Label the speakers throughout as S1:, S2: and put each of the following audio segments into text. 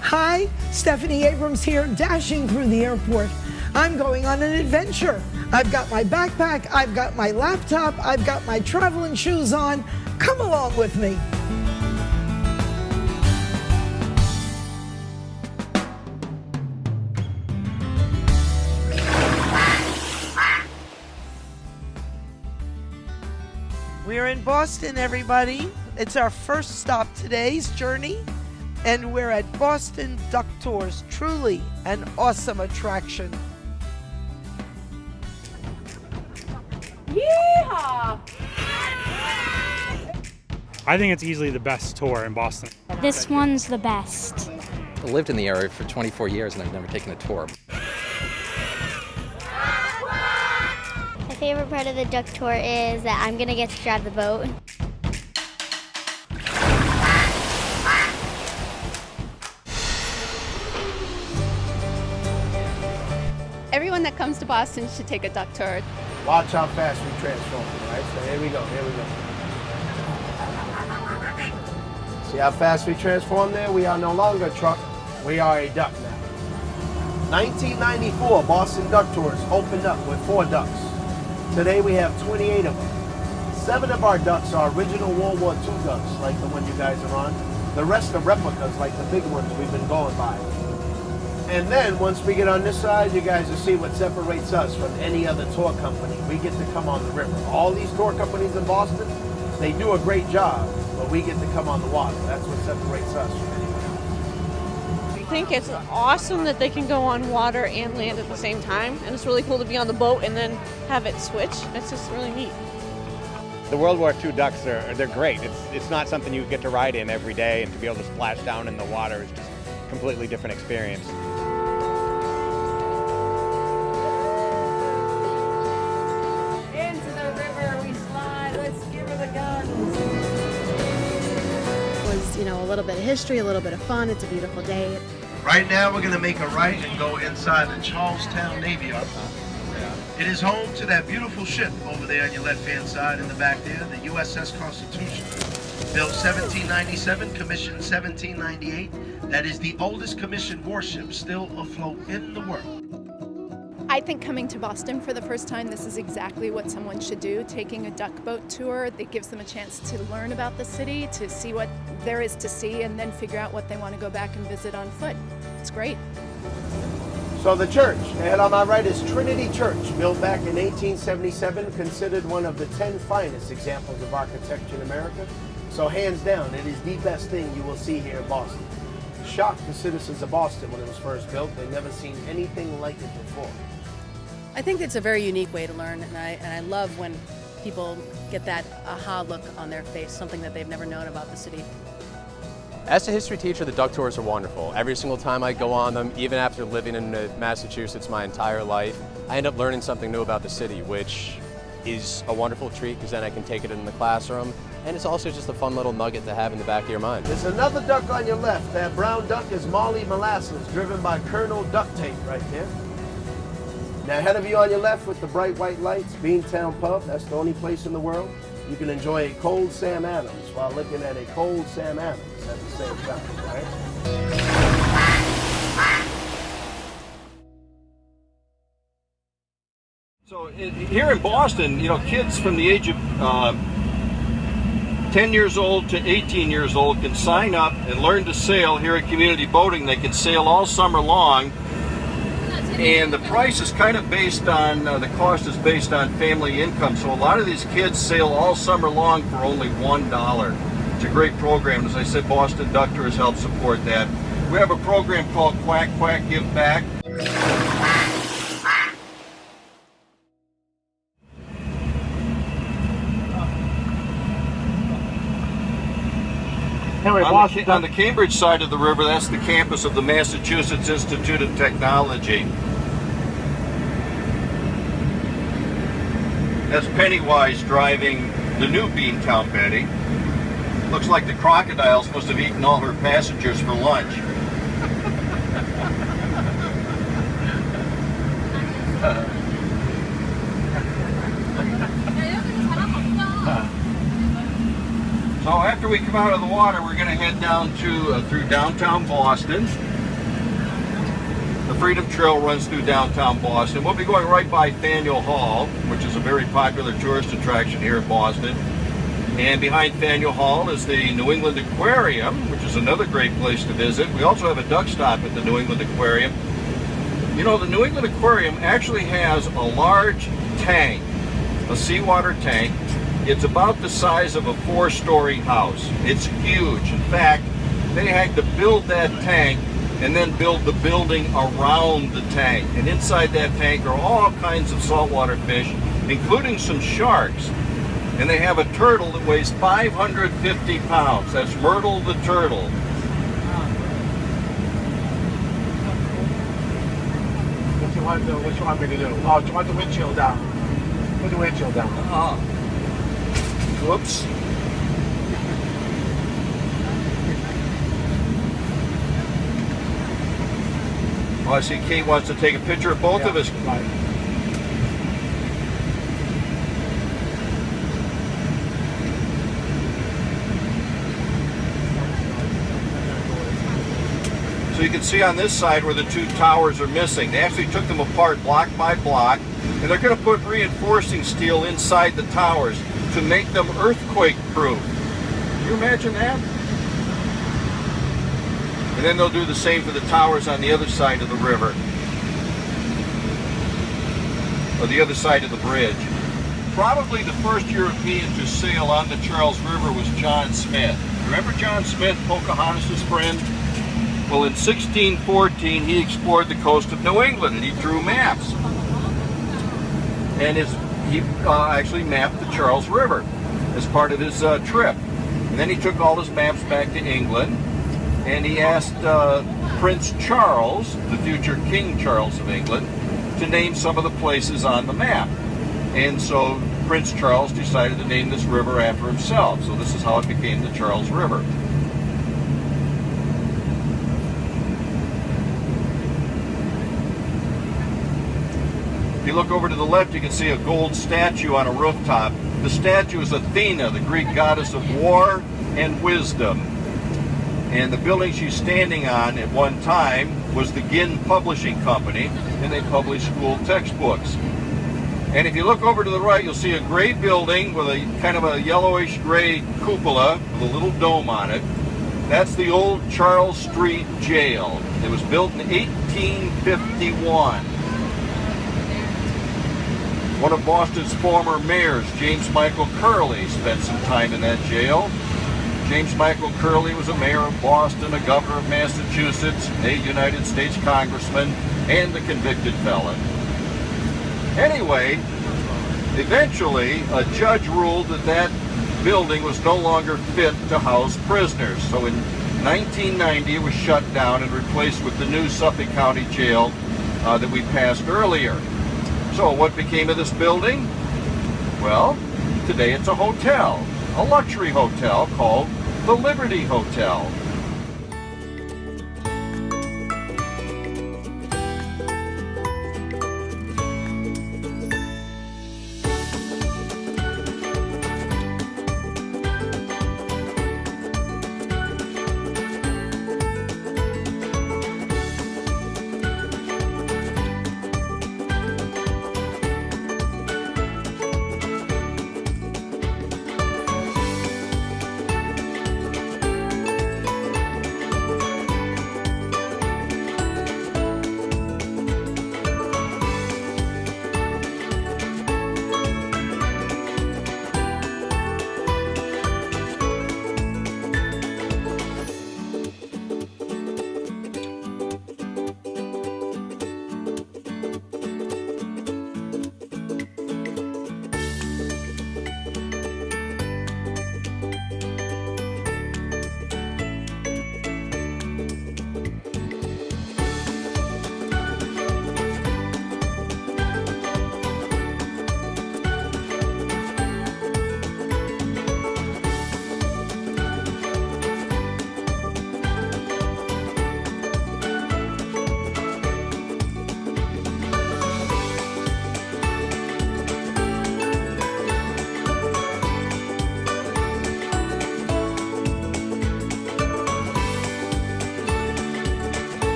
S1: Hi, Stephanie Abrams here, dashing through the airport. I'm going on an adventure. I've got my backpack, I've got my laptop, I've got my traveling shoes on. Come along with me. We're in Boston, everybody. It's our first stop today's journey, and we're at Boston Duck Tours, truly an awesome attraction.
S2: Yeehaw!
S3: I think it's easily the best tour in Boston.
S4: This one's the best.
S5: I lived in the area for 24 years and I've never taken a tour.
S4: My favorite part of the duck tour is that I'm gonna get to drive the boat.
S2: Everyone that comes to Boston should take a duck tour.
S6: Watch how fast we transform, right? So here we go, here we go. See how fast we transform there? We are no longer a truck, we are a duck now. 1994, Boston Duck Tours opened up with 4 ducks. Today we have 28 of them. 7 of our ducks are original World War II ducks, like the one you guys are on. The rest are replicas, like the big ones we've been going by. And then, once we get on this side, you guys will see what separates us from any other tour company. We get to come on the river. All these tour companies in Boston, they do a great job, but we get to come on the water. That's what separates us from anyone else.
S7: I think it's awesome that they can go on water and land at the same time, and it's really cool to be on the boat and then have it switch. It's just really neat.
S8: The World War II ducks, they're great. It's not something you get to ride in every day, and to be able to splash down in the water is just a completely different experience.
S9: A little bit of history, a little bit of fun. It's a beautiful day.
S6: Right now we're going to make a right and go inside the Charlestown Navy Yard. It is home to that beautiful ship over there on your left-hand side in the back there, the USS Constitution. Built 1797, commissioned 1798. That is the oldest commissioned warship still afloat in the world.
S2: I think coming to Boston for the first time, this is exactly what someone should do. Taking a duck boat tour that gives them a chance to learn about the city, to see what there is to see, and then figure out what they want to go back and visit on foot. It's great.
S6: So the church, ahead on my right is Trinity Church, built back in 1877, considered one of the 10 finest examples of architecture in America. So hands down, it is the best thing you will see here in Boston. Shocked the citizens of Boston when it was first built. They'd never seen anything like it before.
S9: I think it's a very unique way to learn, and I love when people get that aha look on their face, something that they've never known about the city.
S5: As a history teacher, the duck tours are wonderful. Every single time I go on them, even after living in Massachusetts my entire life, I end up learning something new about the city, which is a wonderful treat because then I can take it in the classroom, and it's also just a fun little nugget to have in the back of your mind.
S6: There's another duck on your left. That brown duck is Molly Molasses, driven by Colonel Duct Tape right there. Now ahead of you on your left with the bright white lights, Beantown Pub. That's the only place in the world you can enjoy a cold Sam Adams while looking at a cold Sam Adams at the same time, right?
S10: So here in Boston, you know, kids from the age of 10 years old to 18 years old can sign up and learn to sail here at Community Boating. They can sail all summer long. And the price is kind of based on, the cost is based on family income. So a lot of these kids sail all summer long for only $1. It's a great program. As I said, Boston Duck Tours help support that. We have a program called Quack Quack Give Back. On the Cambridge side of the river, that's the campus of the Massachusetts Institute of Technology. That's Pennywise driving the new Beantown Betty. Looks like the crocodiles must have eaten all her passengers for lunch. So after we come out of the water, we're going to head down to through downtown Boston. The Freedom Trail runs through downtown Boston. We'll be going right by Faneuil Hall, which is a very popular tourist attraction here in Boston. And behind Faneuil Hall is the New England Aquarium, which is another great place to visit. We also have a duck stop at the New England Aquarium. You know, the New England Aquarium actually has a large tank, a seawater tank. It's about the size of a 4-story house. It's huge. In fact, they had to build that tank and then build the building around the tank. And inside that tank are all kinds of saltwater fish, including some sharks. And they have a turtle that weighs 550 pounds. That's Myrtle the turtle.
S6: What you want me to do? Oh, do you want the windshield down? Put the windshield down.
S10: Whoops. Oh, I see Kate wants to take a picture of both of us.
S6: Right.
S10: So you can see on this side where the two towers are missing. They actually took them apart block by block, and they're going to put reinforcing steel inside the towers to make them earthquake-proof. Can you imagine that? And then they'll do the same for the towers on the other side of the river, or the other side of the bridge. Probably the first European to sail on the Charles River was John Smith. Remember John Smith, Pocahontas' friend? Well, in 1614, he explored the coast of New England, and he drew maps. And he actually mapped the Charles River as part of his trip. And then he took all his maps back to England, and he asked Prince Charles, the future King Charles of England, to name some of the places on the map. And so Prince Charles decided to name this river after himself. So this is how it became the Charles River. If you look over to the left, you can see a gold statue on a rooftop. The statue is Athena, the Greek goddess of war and wisdom. And the building she's standing on at one time was the Ginn Publishing Company, and they published school textbooks. And if you look over to the right, you'll see a gray building with a kind of a yellowish gray cupola with a little dome on it. That's the old Charles Street Jail. It was built in 1851. One of Boston's former mayors, James Michael Curley, spent some time in that jail. James Michael Curley was a mayor of Boston, a governor of Massachusetts, a United States congressman, and a convicted felon. Anyway, eventually, a judge ruled that that building was no longer fit to house prisoners. So in 1990, it was shut down and replaced with the new Suffolk County Jail that we passed earlier. So what became of this building? Well, today it's a hotel, a luxury hotel called the Liberty Hotel.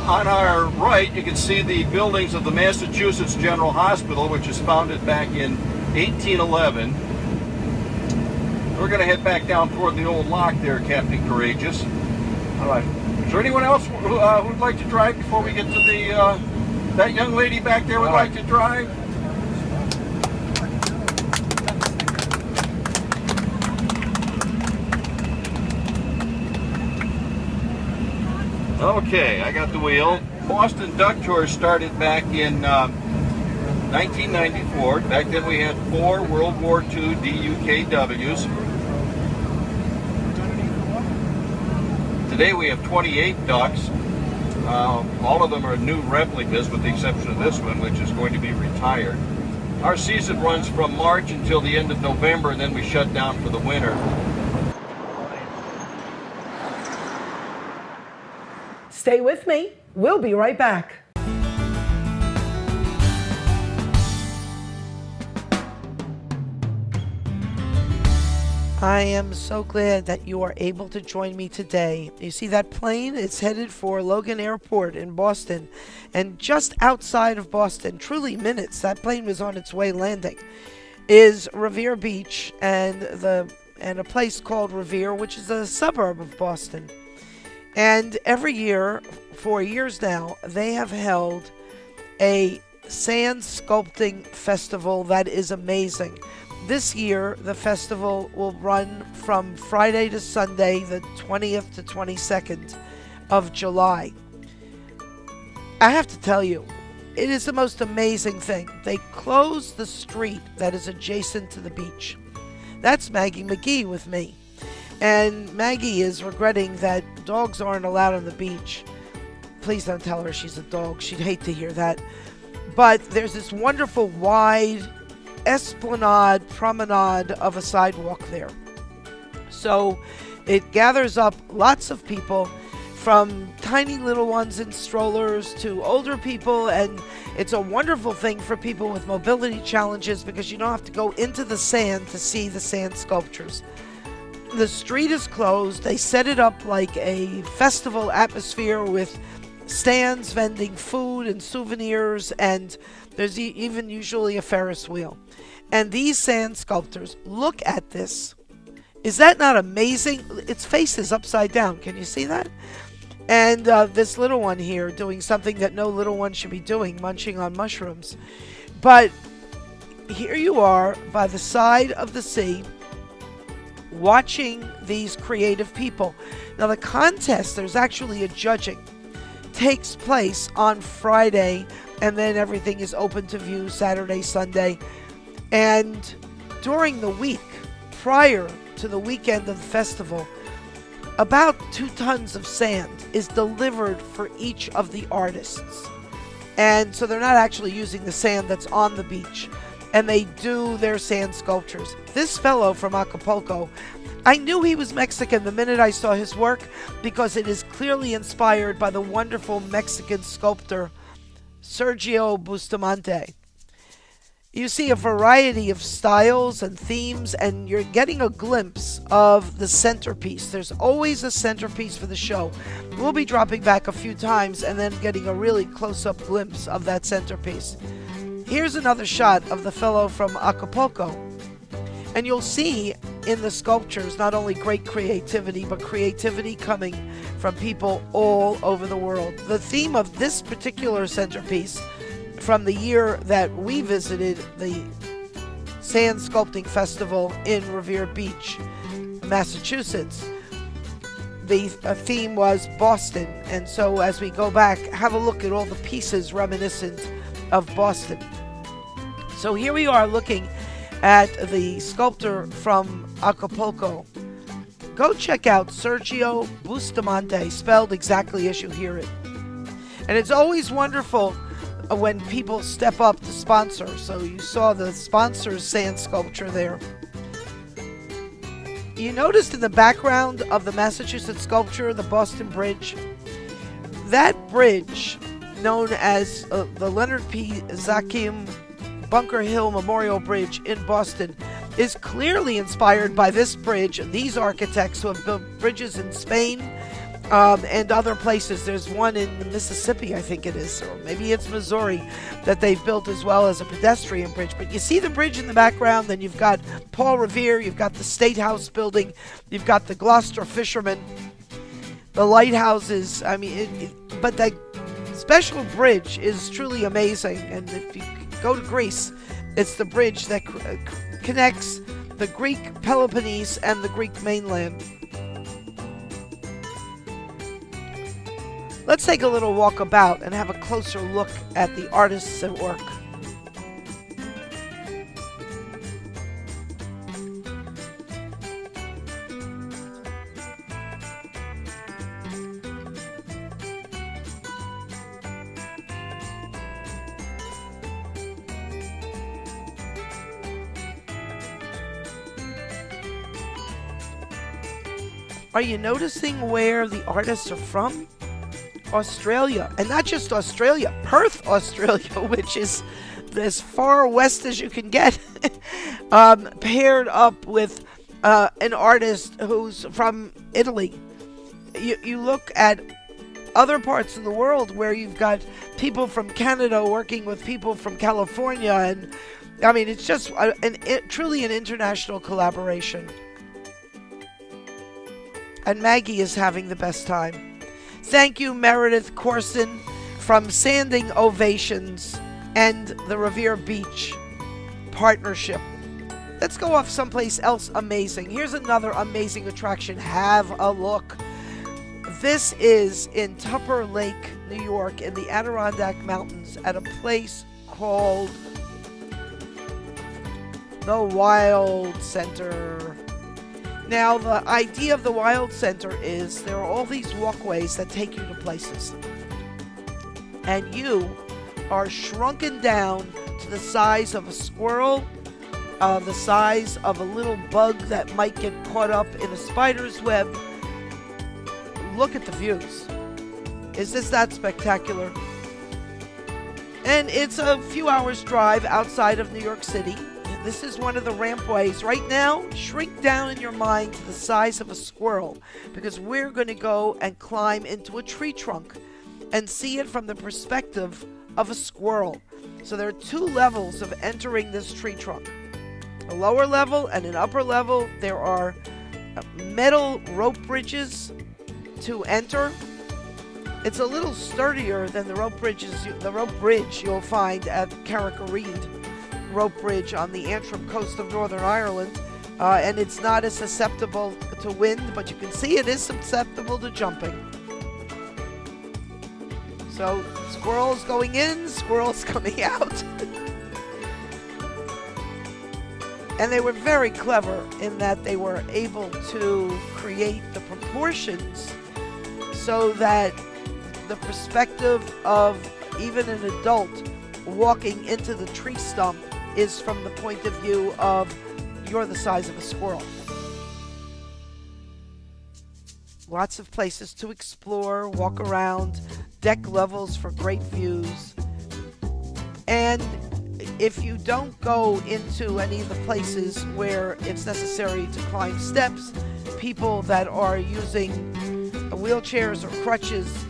S10: On our right, you can see the buildings of the Massachusetts General Hospital, which was founded back in 1811. We're going to head back down toward the old lock there, Captain Courageous. All right. Is there anyone else who'd like to drive before we get to the... that young lady back there would like to drive? Okay, I got the wheel. Boston Duck Tour started back in 1994. Back then we had 4 World War II DUKWs. Today we have 28 ducks. All of them are new replicas with the exception of this one, which is going to be retired. Our season runs from March until the end of November, and then we shut down for the winter.
S1: Stay with me. We'll be right back. I am so glad that you are able to join me today. You see that plane? It's headed for Logan Airport in Boston. And just outside of Boston, truly minutes, that plane was on its way landing, is Revere Beach and a place called Revere, which is a suburb of Boston. And every year, for years now, they have held a sand sculpting festival that is amazing. This year, the festival will run from Friday to Sunday, the 20th to 22nd of July. I have to tell you, it is the most amazing thing. They close the street that is adjacent to the beach. That's Maggie McGee with me. And Maggie is regretting that dogs aren't allowed on the beach. Please don't tell her she's a dog. She'd hate to hear that. But there's this wonderful wide esplanade promenade of a sidewalk there. So it gathers up lots of people, from tiny little ones in strollers to older people, and it's a wonderful thing for people with mobility challenges because you don't have to go into the sand to see the sand sculptures. The street is closed. They set it up like a festival atmosphere with stands vending food and souvenirs, and there's even usually a Ferris wheel. And these sand sculptors, look at this. Is that not amazing? Its face is upside down. Can you see that? And this little one here doing something that no little one should be doing, munching on mushrooms. But here you are by the side of the sea, watching these creative people. Now the contest, there's actually a judging, takes place on Friday, and then everything is open to view Saturday, Sunday. And during the week, prior to the weekend of the festival, about 2 tons of sand is delivered for each of the artists. And so they're not actually using the sand that's on the beach. And they do their sand sculptures. This fellow from Acapulco, I knew he was Mexican the minute I saw his work because it is clearly inspired by the wonderful Mexican sculptor Sergio Bustamante. You see a variety of styles and themes, and you're getting a glimpse of the centerpiece. There's always a centerpiece for the show. We'll be dropping back a few times and then getting a really close-up glimpse of that centerpiece. Here's another shot of the fellow from Acapulco. And you'll see in the sculptures not only great creativity, but creativity coming from people all over the world. The theme of this particular centerpiece from the year that we visited the Sand Sculpting Festival in Revere Beach, Massachusetts, the theme was Boston. And so as we go back, have a look at all the pieces reminiscent of Boston. So here we are looking at the sculptor from Acapulco. Go check out Sergio Bustamante, spelled exactly as you hear it. And it's always wonderful when people step up to sponsor. So you saw the sponsor's sand sculpture there. You noticed in the background of the Massachusetts sculpture, the Boston Bridge. That bridge, known as the Leonard P. Zakim Bunker Hill Memorial Bridge in Boston, is clearly inspired by this bridge. These architects who have built bridges in Spain and other places. There's one in Mississippi, I think it is, or maybe it's Missouri, that they've built as well as a pedestrian bridge. But you see the bridge in the background, then you've got Paul Revere, you've got the State House building, you've got the Gloucester Fishermen, the lighthouses. I mean, but that special bridge is truly amazing. And if you go to Greece, it's the bridge that connects the Greek Peloponnese and the Greek mainland. Let's take a little walk about and have a closer look at the artists at work. Are you noticing where the artists are from? Australia, and not just Australia, Perth, Australia, which is as far west as you can get, paired up with an artist who's from Italy. You look at other parts of the world where you've got people from Canada working with people from California, and I mean, it's just truly an international collaboration. And Maggie is having the best time. Thank you, Meredith Corson from Standing Ovations and the Revere Beach Partnership. Let's go off someplace else amazing. Here's another amazing attraction. Have a look. This is in Tupper Lake, New York, in the Adirondack Mountains at a place called the Wild Center. Now, the idea of the Wild Center is there are all these walkways that take you to places. And you are shrunken down to the size of a squirrel, the size of a little bug that might get caught up in a spider's web. Look at the views. Is this that spectacular? And it's a few hours drive outside of New York City. This is one of the rampways. Right now, shrink down in your mind to the size of a squirrel, because we're going to go and climb into a tree trunk and see it from the perspective of a squirrel. So there are two levels of entering this tree trunk. A lower level and an upper level. There are metal rope bridges to enter. It's a little sturdier than the rope bridge you'll find at Carrygerry Rope Bridge on the Antrim coast of Northern Ireland, and it's not as susceptible to wind, but you can see it is susceptible to jumping. So squirrels going in, squirrels coming out. And they were very clever in that they were able to create the proportions so that the perspective of even an adult walking into the tree stump is from the point of view of you're the size of a squirrel. Lots of places to explore, walk around, deck levels for great views. And if you don't go into any of the places where it's necessary to climb steps, people that are using wheelchairs or crutches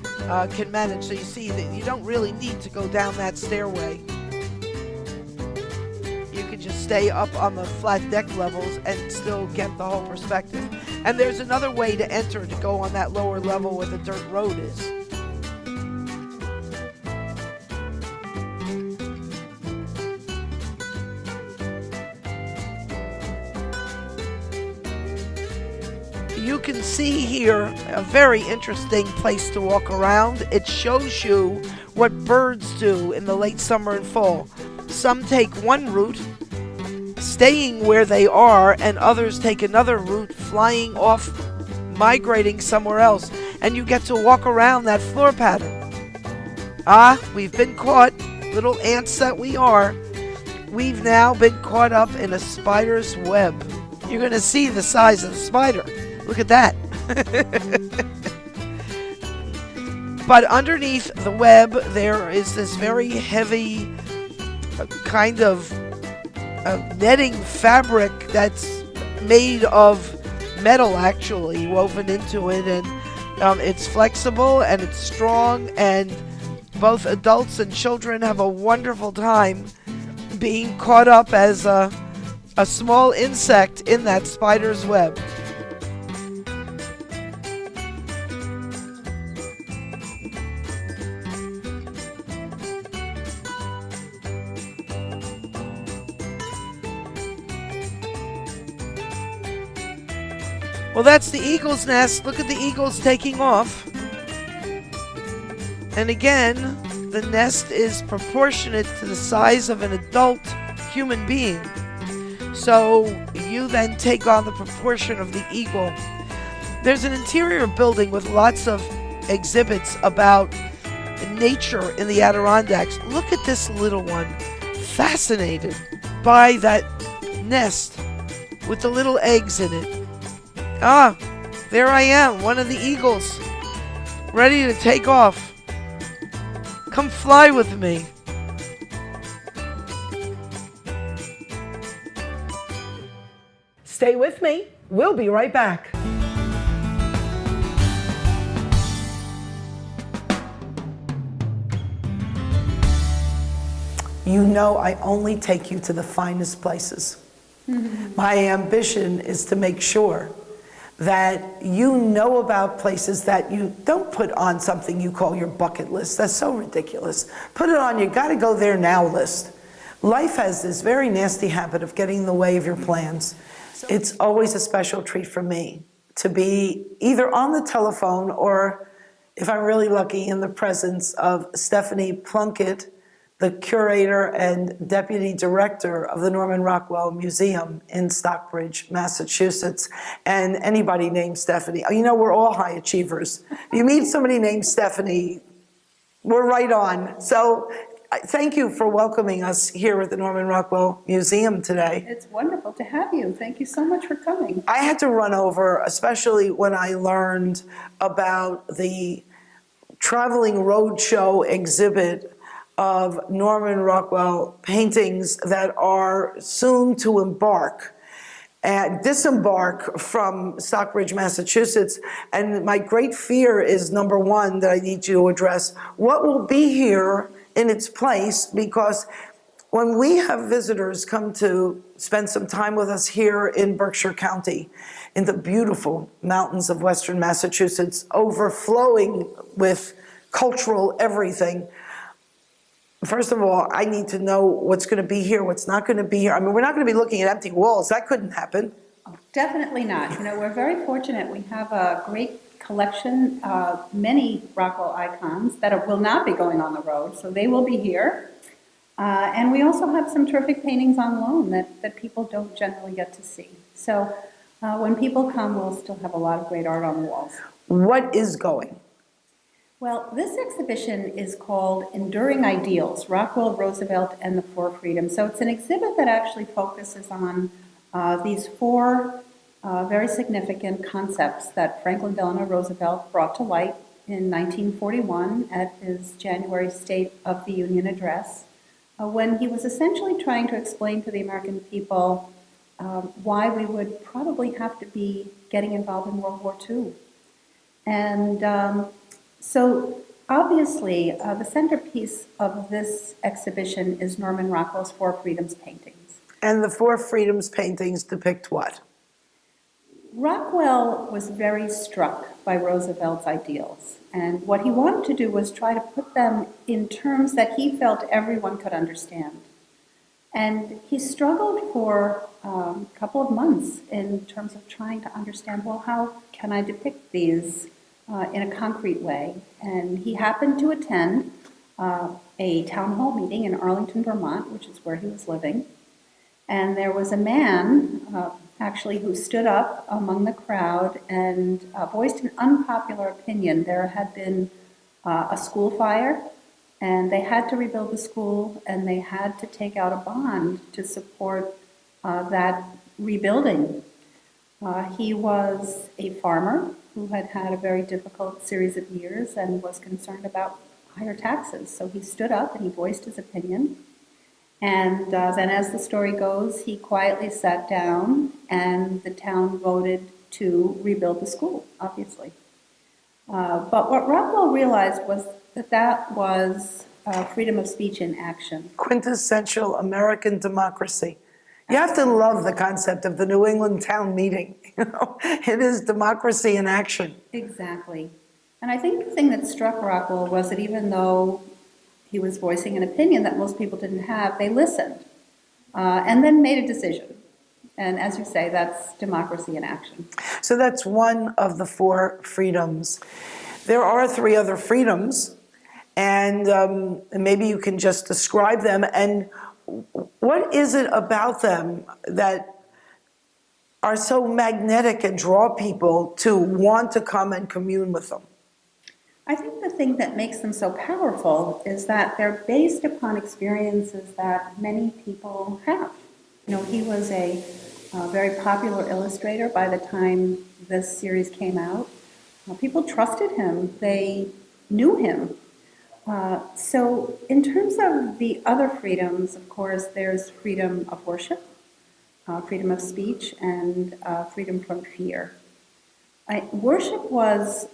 S1: can manage. So you see that you don't really need to go down that stairway. You can just stay up on the flat deck levels and still get the whole perspective. And there's another way to enter to go on that lower level where the dirt road is. You can see here a very interesting place to walk around. It shows you what birds do in the late summer and fall. Some take one route, staying where they are, and others take another route, flying off, migrating somewhere else. And you get to walk around that floor pattern. We've been caught, little ants that we are. We've now been caught up in a spider's web. You're going to see the size of the spider. Look at that. But underneath the web, there is this very heavy kind of netting fabric that's made of metal, actually, woven into it. And It's flexible and it's strong, and both adults and children have a wonderful time being caught up as a small insect in that spider's web. Well, that's the eagle's nest. Look at the eagles taking off. And again, the nest is proportionate to the size of an adult human being. So you then take on the proportion of the eagle. There's an interior building with lots of exhibits about nature in the Adirondacks. Look at this little one, fascinated by that nest with the little eggs in it. Ah, there I am, one of the eagles, ready to take off. Come fly with me. Stay with me. We'll be right back. You know I only take you to the finest places. My ambition is to make sure that you know about places that you don't put on something you call your bucket list. That's so ridiculous. Put it on your gotta go there now list. Life has this very nasty habit of getting in the way of your plans. It's always a special treat for me to be either on the telephone or, if I'm really lucky, in the presence of Stephanie Plunkett, the curator and deputy director of the Norman Rockwell Museum in Stockbridge, Massachusetts. And anybody named Stephanie, you know, we're all high achievers. If you meet somebody named Stephanie, we're right on. So thank you for welcoming us here at the Norman Rockwell Museum today.
S11: It's wonderful to have you. Thank you so much for coming.
S1: I had to run over, especially when I learned about the traveling roadshow exhibit of Norman Rockwell paintings that are soon to disembark from Stockbridge, Massachusetts. And my great fear is, number one, that I need you to address what will be here in its place, because when we have visitors come to spend some time with us here in Berkshire County, in the beautiful mountains of Western Massachusetts, overflowing with cultural everything, first of all, I need to know what's going to be here, what's not going to be here. I mean, we're not going to be looking at empty walls. That couldn't happen.
S11: Oh, definitely not. You know, we're very fortunate. We have a great collection of many Rockwell icons that will not be going on the road, so they will be here. And we also have some terrific paintings on loan that people don't generally get to see. So when people come, we'll still have a lot of great art on the walls.
S1: What is going?
S11: Well, this exhibition is called Enduring Ideals, Rockwell, Roosevelt, and the Four Freedoms. So it's an exhibit that actually focuses on these four very significant concepts that Franklin Delano Roosevelt brought to light in 1941 at his January State of the Union address, when he was essentially trying to explain to the American people why we would probably have to be getting involved in World War II. And so obviously, the centerpiece of this exhibition is Norman Rockwell's Four Freedoms paintings.
S1: And the Four Freedoms paintings depict what?
S11: Rockwell was very struck by Roosevelt's ideals. And what he wanted to do was try to put them in terms that he felt everyone could understand. And he struggled for a couple of months in terms of trying to understand, well, how can I depict these in a concrete way? And he happened to attend a town hall meeting in Arlington, Vermont, which is where he was living. And there was a man, actually, who stood up among the crowd and voiced an unpopular opinion. There had been a school fire, and they had to rebuild the school, and they had to take out a bond to support that rebuilding. He was a farmer who had had a very difficult series of years and was concerned about higher taxes. So he stood up and he voiced his opinion. And then, as the story goes, he quietly sat down and the town voted to rebuild the school, obviously. But what Rockwell realized was that that was freedom of speech in action.
S1: Quintessential American democracy. You have to love the concept of the New England town meeting. You know, it is democracy in action.
S11: Exactly. And I think the thing that struck Rockwell was that even though he was voicing an opinion that most people didn't have, they listened and then made a decision. And as you say, that's democracy in action.
S1: So that's one of the 4 freedoms. There are 3 other freedoms, and maybe you can just describe them. And what is it about them that are so magnetic and draw people to want to come and commune with them?
S11: I think the thing that makes them so powerful is that they're based upon experiences that many people have. You know, he was a very popular illustrator by the time this series came out. People trusted him. They knew him. So in terms of the other freedoms, of course, there's freedom of worship, freedom of speech, and freedom from fear. Worship was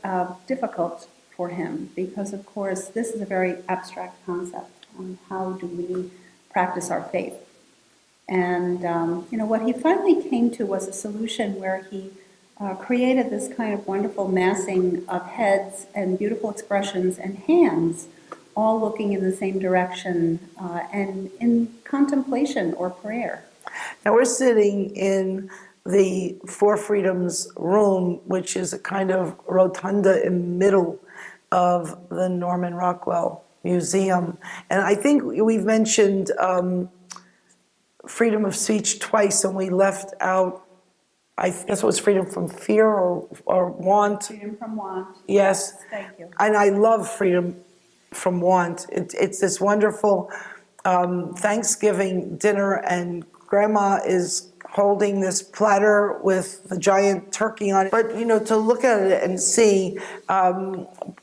S11: difficult for him because, of course, this is a very abstract concept on how do we practice our faith. And, you know, what he finally came to was a solution where he created this kind of wonderful massing of heads and beautiful expressions and hands all looking in the same direction and in contemplation or prayer.
S1: Now we're sitting in the 4 Freedoms room, which is a kind of rotunda in the middle of the Norman Rockwell Museum. And I think we've mentioned freedom of speech twice, and we left out, I guess it was freedom from fear or want.
S11: Freedom from want.
S1: Yes.
S11: Thank you.
S1: And I love freedom from want. It's this wonderful Thanksgiving dinner, and Grandma is holding this platter with the giant turkey on it. But, you know, to look at it and see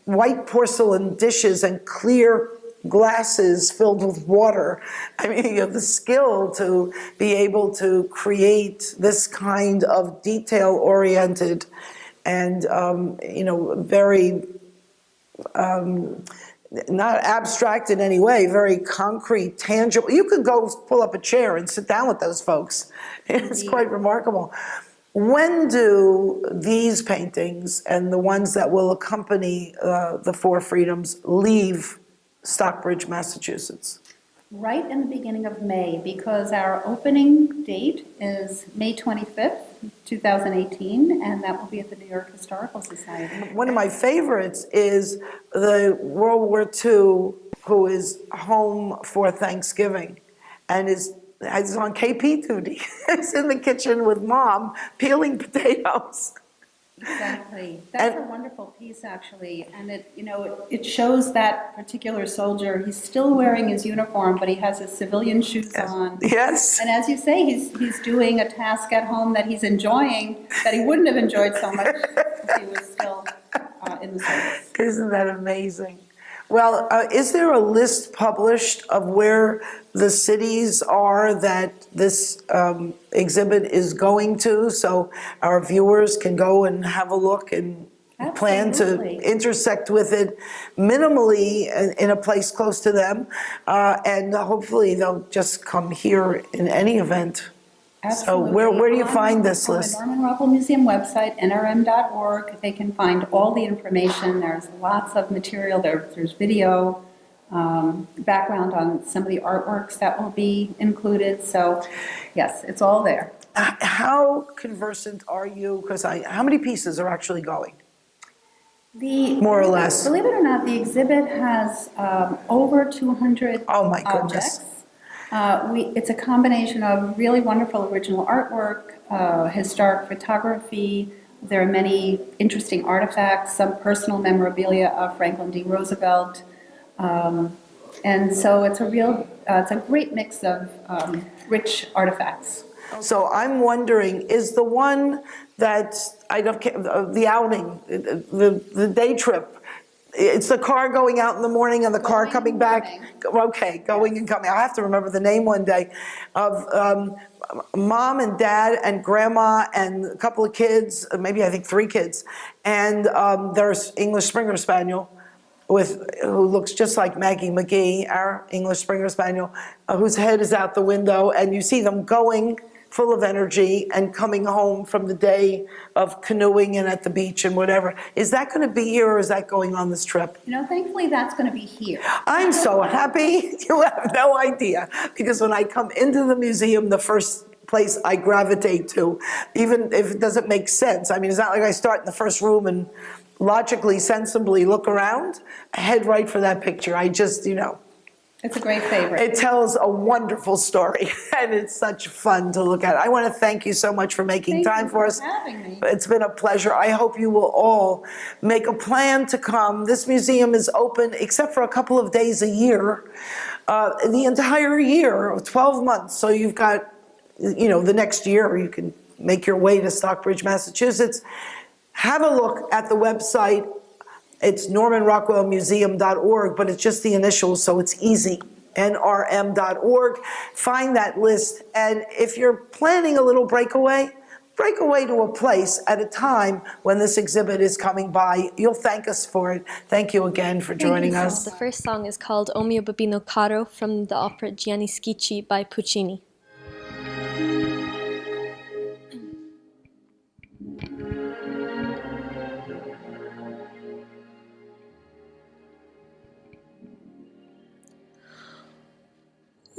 S1: white porcelain dishes and clear glasses filled with water. I mean, you have the skill to be able to create this kind of detail-oriented and, you know, very, not abstract in any way, very concrete, tangible. You could go pull up a chair and sit down with those folks. It's quite remarkable. When do these paintings and the ones that will accompany the 4 Freedoms leave Stockbridge, Massachusetts?
S11: Right in the beginning of May, because our opening date is May 25th, 2018, and that will be at the New York Historical Society.
S1: One of my favorites is the World War II who is home for Thanksgiving and is on KP duty. He's in the kitchen with Mom peeling potatoes.
S11: Exactly. That's a wonderful piece, actually, and it, you know, it shows that particular soldier. He's still wearing his uniform, but he has his civilian shoes on.
S1: Yes.
S11: And as you say, he's doing a task at home that he's enjoying, that he wouldn't have enjoyed so much if he was still in the service.
S1: Isn't that amazing? Well, is there a list published of where the cities are that this exhibit is going to, so our viewers can go and have a look and plan to intersect with it minimally in a place close to them, and hopefully they'll just come here in any event.
S11: Absolutely.
S1: So where do you find this list?
S11: On the Norman Rockwell Museum website, nrm.org, they can find all the information. There's lots of material. There's video, background on some of the artworks that will be included. So, yes, it's all there.
S1: How conversant are you? Because how many pieces are actually going? More or less.
S11: Believe it or not, the exhibit has over 200
S1: Oh my goodness.
S11: objects. It's a combination of really wonderful original artwork, historic photography. There are many interesting artifacts, some personal memorabilia of Franklin D. Roosevelt. And so it's a great mix of rich artifacts.
S1: So I'm wondering, is the one that, the outing, the day trip, It's the car going out in the morning and the car coming back. Okay, going and coming. I have to remember the name one day of mom and dad and grandma and a couple of kids, maybe I think 3 kids, and there's English Springer Spaniel who looks just like Maggie McGee, our English Springer Spaniel, whose head is out the window, and you see them going full of energy and coming home from the day of canoeing and at the beach and whatever. Is that going to be here, or is that going on this trip?
S11: You know, thankfully that's going to be here.
S1: I'm so happy. You have no idea. Because when I come into the museum, the first place I gravitate to, even if it doesn't make sense. I mean, it's not like I start in the first room and logically, sensibly look around. I head right for that picture. I just, you know.
S11: It's a great favorite.
S1: It tells a wonderful story, and it's such fun to look at. I want to thank you so much for making time for us.
S11: Having me.
S1: It's been a pleasure. I hope you will all make a plan to come. This museum is open, except for a couple of days a year, the entire year, 12 months. So you've got, you know, the next year you can make your way to Stockbridge, Massachusetts. Have a look at the website. It's normanrockwellmuseum.org, but it's just the initials, so it's easy, nrm.org. Find that list, and if you're planning a little breakaway to a place at a time when this exhibit is coming by. You'll thank us for it. Thank you again for joining us.
S12: The first song is called O mio babbino caro from the opera Gianni Schicchi by Puccini.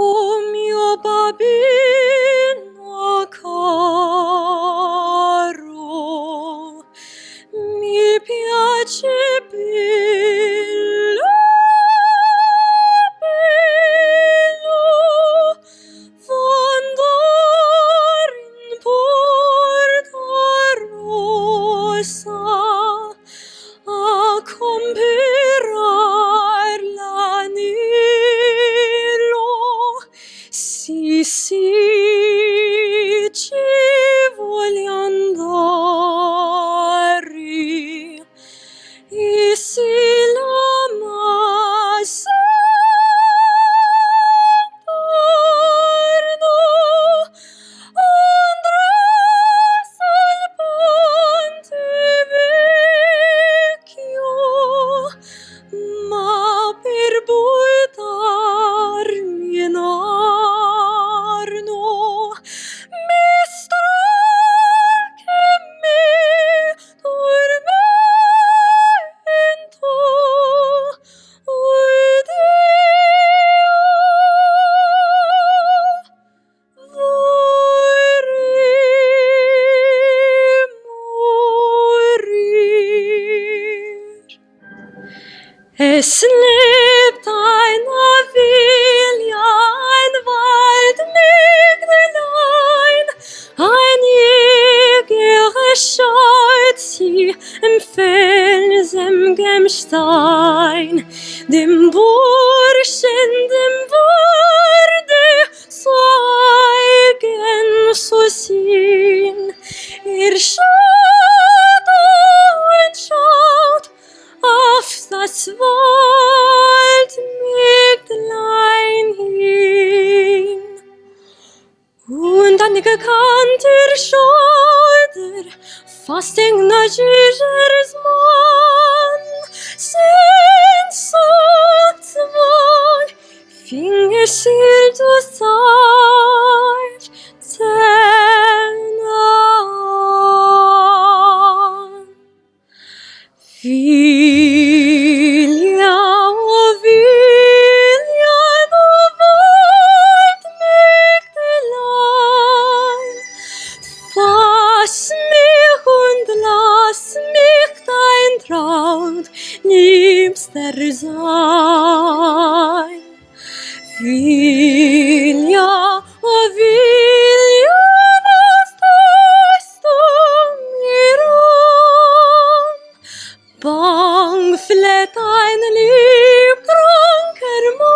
S13: O mio babbino caro, mi piace bello, bello, andar in Porta Rossa a comperar l'anello. Sì, sì, ci voglio andare, e se la massa torno, andrà sul ponte vecchio, ma per buttarmi in Es lebt eine Vilja, ein Waldmägdelein, ein Jäger schaut sie im felsigem Stein, dem Burschen, dem wurde zu eigen zu sehen. Schaut und schaut auf das Waldmägdlein hin. Und an die gekannte Schulter fast den Gnagigers Mann sind so zwei Finger schild du Zeit an. Vilja, oh Vilja, du Waldmägdelein, fass mich und lass mich dein Traut liebster sein. Vilja, oh Vilja, was tust du mir an? Bang flett ein liebkranker Mann.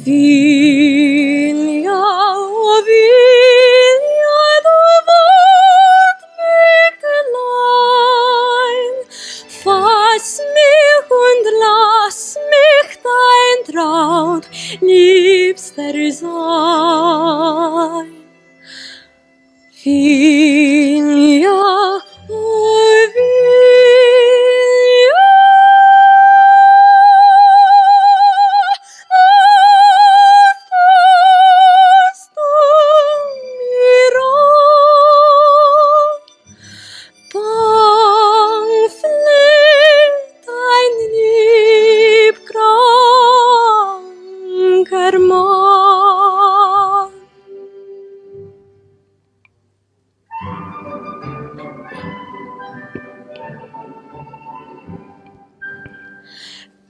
S13: Vilja, oh Vilja, du Waldmägdelein, liebster sein. Vilja, oh Vilja, hast du mir an. Bang fleht ein liebkranker Mann.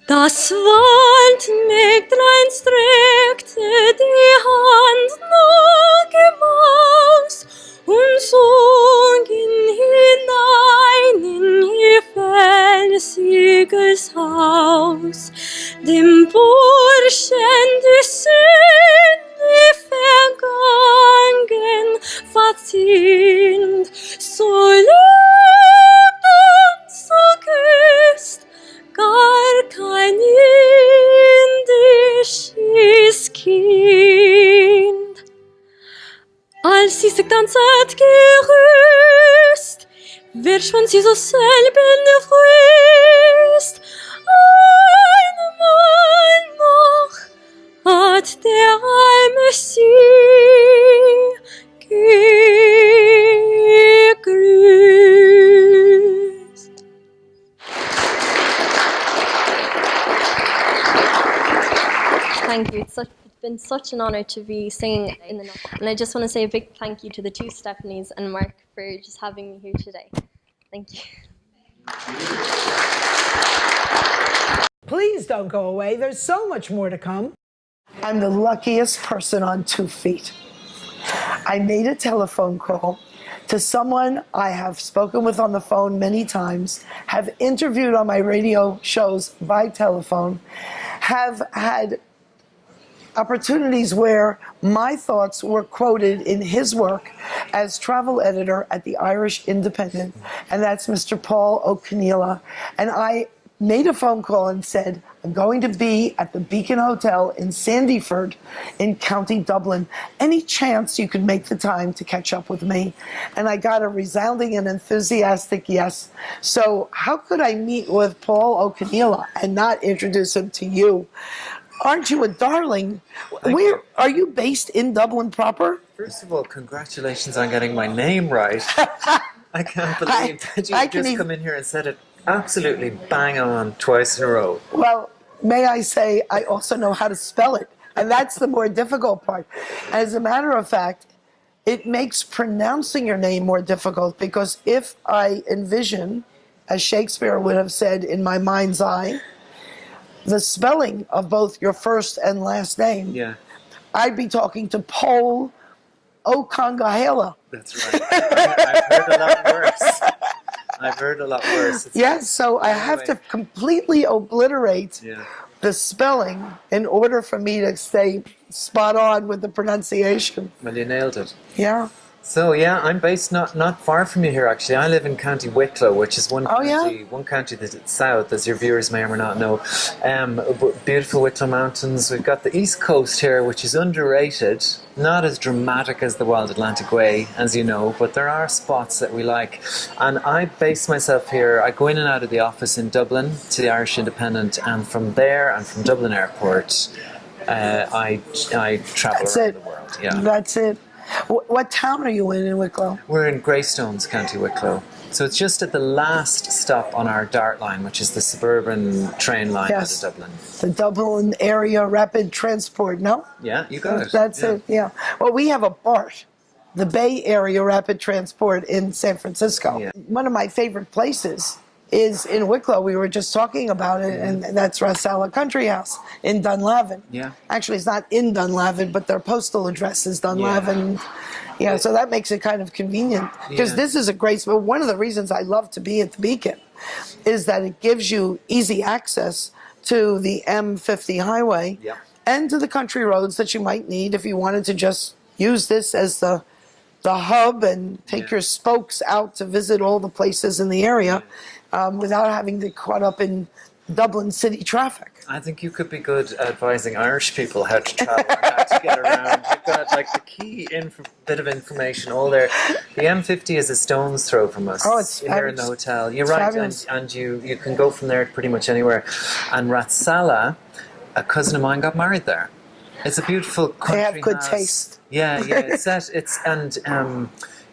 S13: Das Waldmägdlein streckte die Hand nach dem Haus und zog ihn hinein in ihr felsiges Haus. Dem Burschen die Sünde vergangen verziehend, so lebt und so küsst gar kein indisches Kind. Als sie sich dann satt gerüst, verschwand sie so selb in der Frist. Einmal noch hat der arme sie gegrüßt.
S12: Thank you. It's been such an honor to be singing in the night. And I just want to say a big thank you to the two Stephanies and Mark for just having me here today. Thank you.
S1: Please don't go away. There's so much more to come. I'm the luckiest person on 2 feet. I made a telephone call to someone I have spoken with on the phone many times, have interviewed on my radio shows by telephone, have had opportunities where my thoughts were quoted in his work as travel editor at the Irish Independent, and that's Mr. Pol O'Conghalie. And I made a phone call and said, I'm going to be at the Beacon Hotel in Sandyford in County Dublin. Any chance you could make the time to catch up with me? And I got a resounding and enthusiastic yes. So how could I meet with Pol O'Conghalie and not introduce him to you? Aren't you a darling? Where are you based in Dublin proper?
S14: First of all, congratulations on getting my name right. I can't believe that you just come in here and said it absolutely bang on twice in a row.
S1: Well, may I say, I also know how to spell it, and that's the more difficult part. As a matter of fact, it makes pronouncing your name more difficult, because if I envision, as Shakespeare would have said in my mind's eye, the spelling of both your first and last name,
S14: yeah,
S1: I'd be talking to Pol O'Conghalie.
S14: That's right. I've heard a lot worse. I've heard a lot worse.
S1: Yes, so I have to completely obliterate the spelling in order for me to stay spot on with the pronunciation.
S14: Well, you nailed it.
S1: Yeah.
S14: So yeah, I'm based not far from you here actually. I live in County Wicklow, which is one county that's south, as your viewers may or may not know. Beautiful Wicklow Mountains. We've got the East Coast here, which is underrated. Not as dramatic as the Wild Atlantic Way, as you know, but there are spots that we like. And I base myself here. I go in and out of the office in Dublin to the Irish Independent, and from there and from Dublin Airport, I travel around the world. Yeah,
S1: that's it. What town are you in Wicklow?
S14: We're in Greystones, County Wicklow. So it's just at the last stop on our DART line, which is the suburban train line out of Dublin.
S1: The Dublin Area Rapid Transport, no?
S14: Yeah, you got it.
S1: That's it, yeah. Well, we have a BART, the Bay Area Rapid Transport in San Francisco.
S14: Yeah.
S1: One of my favorite places is in Wicklow. We were just talking about it, and that's Rathsallagh Country House in Dunlavin.
S14: Yeah.
S1: Actually, it's not in Dunlavin, but their postal address is Dunlavin. Yeah, so that makes it kind of convenient. Because this is a great, one of the reasons I love to be at the Beacon is that it gives you easy access to the M50 highway and to the country roads that you might need if you wanted to just use this as the hub and take your spokes out to visit all the places in the area without having to get caught up in Dublin city traffic.
S14: I think you could be good advising Irish people how to travel and how to get around. You've got like the key bit of information all there. The M50 is a stone's throw from us.
S1: Oh, it's
S14: here in the hotel. You're
S1: it's
S14: right,
S1: fabulous.
S14: and you can go from there pretty much anywhere. And Rathsallagh, a cousin of mine, got married there. It's a beautiful country
S1: They have good
S14: house.
S1: taste.
S14: Yeah,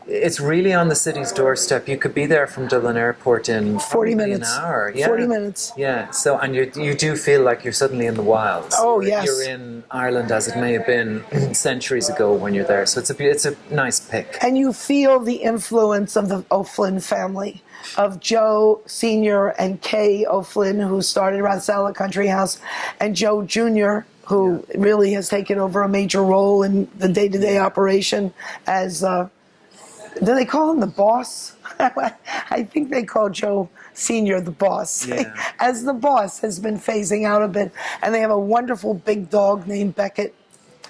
S14: it's really on the city's doorstep. You could be there from Dublin Airport in
S1: 40 minutes.
S14: An hour. Yeah.
S1: 40 minutes.
S14: Yeah. So, and you do feel like you're suddenly in the wilds.
S1: Oh, yes.
S14: You're in Ireland as it may have been centuries ago when you're there. So it's a nice pick.
S1: And you feel the influence of the O'Flynn family, of Joe Sr. and Kay O'Flynn, who started Rathsallagh Country House, and Joe Jr., who really has taken over a major role in the day-to-day operation as... do they call him the boss? I think they call Joe Sr. the boss.
S14: Yeah.
S1: As the boss has been phasing out a bit. And they have a wonderful big dog named Beckett,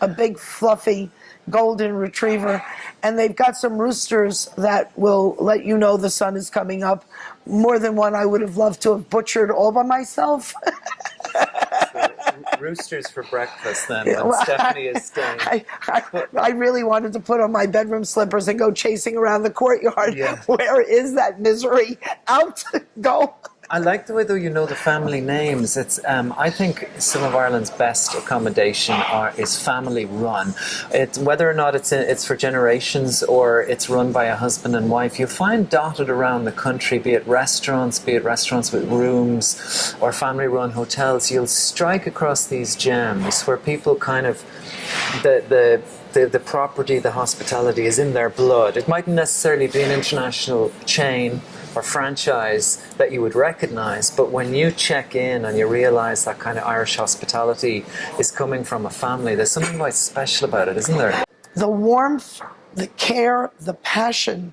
S1: a big fluffy golden retriever. And they've got some roosters that will let you know the sun is coming up. More than one I would have loved to have butchered all by myself.
S14: Roosters for breakfast then,
S1: Yeah,
S14: when
S1: well,
S14: Stephanie is staying.
S1: I really wanted to put on my bedroom slippers and go chasing around the courtyard.
S14: Yeah.
S1: Where is that misery? Out, go.
S14: I like the way, though, you know the family names. It's I think some of Ireland's best accommodation is family run. Whether or not it's for generations or it's run by a husband and wife, you find dotted around the country, be it restaurants with rooms or family run hotels, you'll strike across these gems where people kind of the property, the hospitality is in their blood. It mightn't necessarily be an international chain or franchise that you would recognize, but when you check in and you realize that kind of Irish hospitality is coming from a family, there's something quite special about it, isn't there?
S1: The warmth, the care, the passion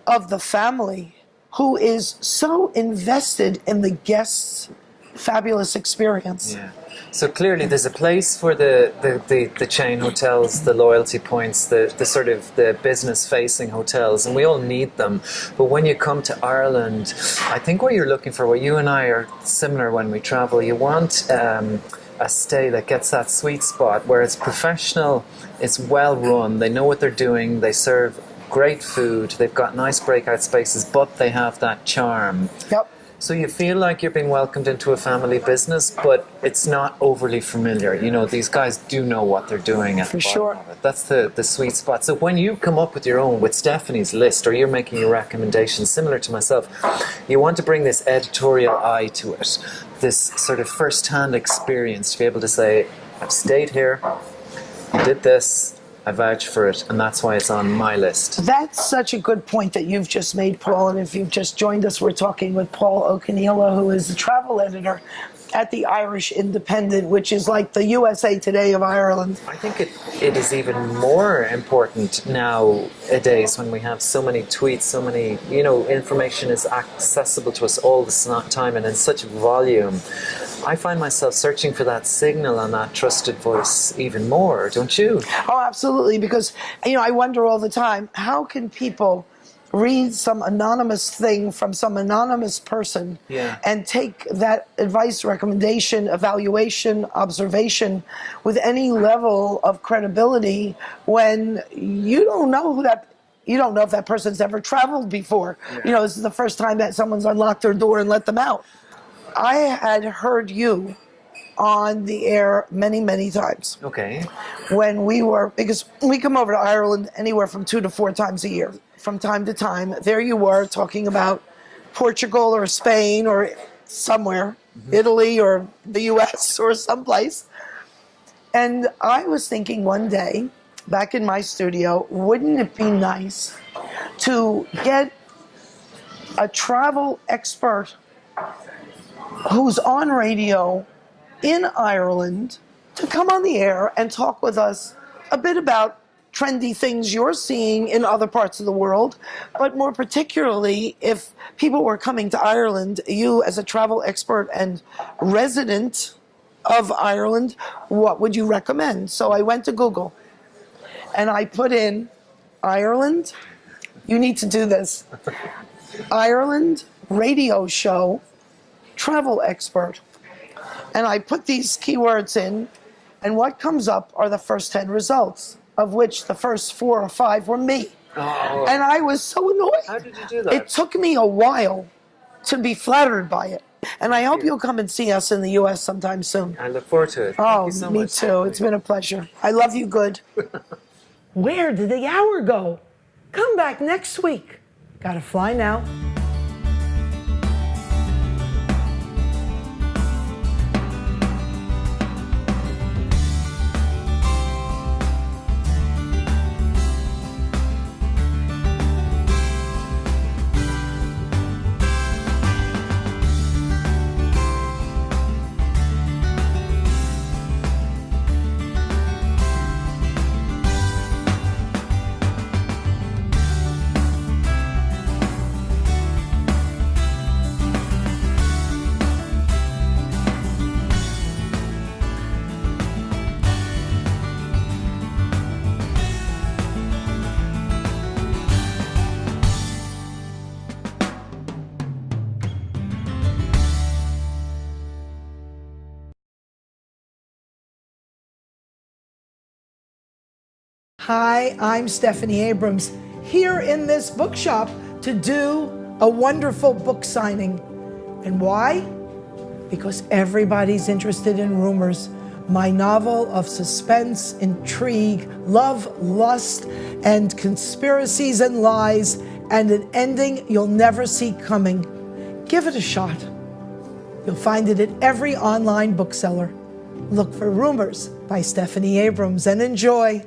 S1: of the family who is so invested in the guests' fabulous experience.
S14: Yeah. So clearly there's a place for the chain hotels, the loyalty points, the sort of the business-facing hotels, and we all need them. But when you come to Ireland, I think what you're looking for, what you and I are similar when we travel, you want a stay that gets that sweet spot where it's professional, it's well run, they know what they're doing, they serve great food, they've got nice breakout spaces, but they have that charm.
S1: Yep.
S14: So you feel like you're being welcomed into a family business, but it's not overly familiar. You know, these guys do know what they're doing at the bottom of it. That's the sweet spot. So when you come up with your own, with Stephanie's list, or you're making your recommendations, similar to myself, you want to bring this editorial eye to it, this sort of first-hand experience to be able to say, I've stayed here, I did this, I vouch for it, and that's why it's on my list.
S1: That's such a good point that you've just made, Paul. And if you've just joined us, we're talking with Pol O'Conghalie, who is the travel editor at the Irish Independent, which is like the USA Today of Ireland.
S14: I think it is even more important nowadays when we have so many tweets, so many, information is accessible to us all the time and in such volume. I find myself searching for that signal and that trusted voice even more, don't you?
S1: Oh, absolutely, because, I wonder all the time, how can people read some anonymous thing from some anonymous person and take that advice, recommendation, evaluation, observation with any level of credibility when you don't know if that person's ever traveled before. This is the first time that someone's unlocked their door and let them out. I had heard you on the air many, many times.
S14: Okay.
S1: Because we come over to Ireland anywhere from 2 to 4 times a year. From time to time, there you were talking about Portugal or Spain or somewhere, Italy or the US or someplace. And I was thinking one day, back in my studio, wouldn't it be nice to get a travel expert who's on radio in Ireland to come on the air and talk with us a bit about trendy things you're seeing in other parts of the world, but more particularly if people were coming to Ireland, you as a travel expert and resident of Ireland, what would you recommend? So I went to Google and I put in Ireland, you need to do this, Ireland radio show travel expert. And I put these keywords in, and what comes up are the first 10 results, of which the first 4 or 5 were me.
S14: Oh.
S1: And I was so annoyed.
S14: How did you do that?
S1: It took me a while to be flattered by it. And I hope you'll come and see us in the U.S. sometime soon.
S14: I look forward to it.
S1: Oh,
S14: Thank you so
S1: me
S14: much.
S1: too. It's been a pleasure. I love you good. Where did the hour go? Come back next week. Gotta fly now. Hi, I'm Stephanie Abrams, here in this bookshop to do a wonderful book signing. And why? Because everybody's interested in Rumors, my novel of suspense, intrigue, love, lust, and conspiracies and lies, and an ending you'll never see coming. Give it a shot. You'll find it at every online bookseller. Look for Rumors by Stephanie Abrams and enjoy.